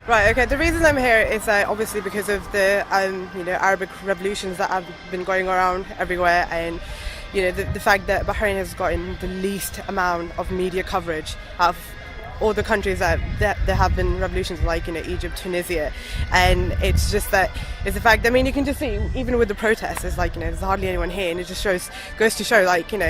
Right, okay, the reason I'm here is obviously because of the Arabic revolutions that have been going around everywhere, and the fact that Bahrain has gotten the least amount of media coverage of all the countries that there have been revolutions, like Egypt, Tunisia, and it's just that it's the fact. I mean, you can just see even with the protests, it's like there's hardly anyone here, and it just goes to show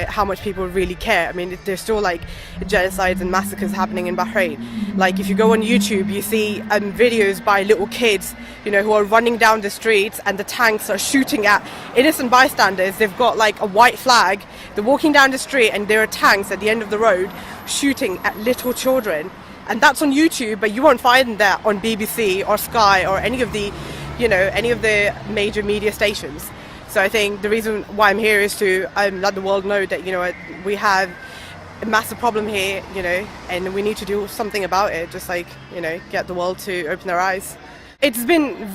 how much people really care. I mean, there's still genocides and massacres happening in Bahrain. Like if you go on YouTube, you see videos by little kids, who are running down the streets, and the tanks are shooting at innocent bystanders. They've got a white flag. They're walking down the street, and there are tanks at the end of the road shooting at little children, and that's on YouTube, but you won't find that on BBC or Sky or any of the major media stations. So I think the reason why I'm here is to let the world know that we have a massive problem here, and we need to do something about it. Just get the world to open their eyes. It's been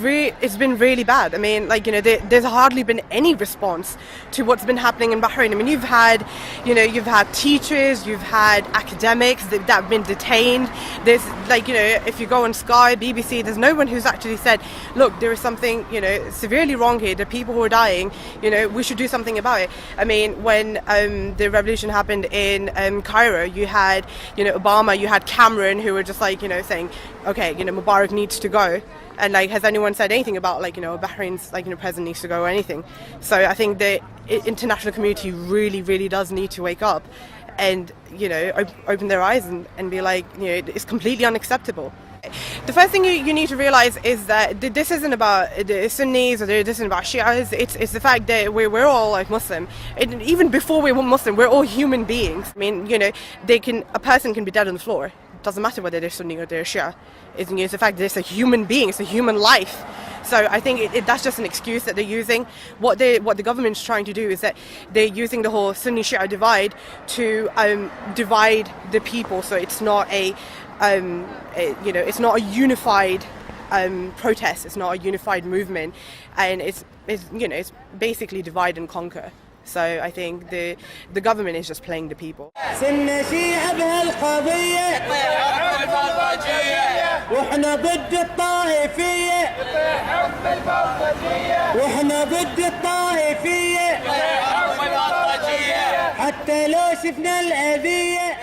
really bad. I mean, there's hardly been any response to what's been happening in Bahrain. I mean, you've had teachers, you've had academics that have been detained. There's if you go on Sky, BBC, there's no one who's actually said, look, there is something severely wrong here. There are people who are dying. We should do something about it. I mean, when the revolution happened in Cairo, you had Obama, you had Cameron, who were just saying, okay, Mubarak needs to go. And has anyone said anything about Bahrain's president needs to go or anything? So I think the international community really, really does need to wake up and open their eyes and be it's completely unacceptable. The first thing you need to realize is that this isn't about the Sunnis or this isn't about Shias. It's the fact that we're all Muslim. And even before we were Muslim, we're all human beings. I mean, a person can be dead on the floor. It doesn't matter whether they're Sunni or they're Shia. It's the fact that it's a human being, it's a human life. So I think that's just an excuse that they're using. What the government's trying to do is that they're using the whole Sunni-Shia divide to divide the people. So it's not it's not a unified protest. It's not a unified movement, and it's basically divide and conquer. So I think the government is just playing the people. واحنا ضد الطائفية واحنا ضد الطائفية حتى لو شفنا الأذية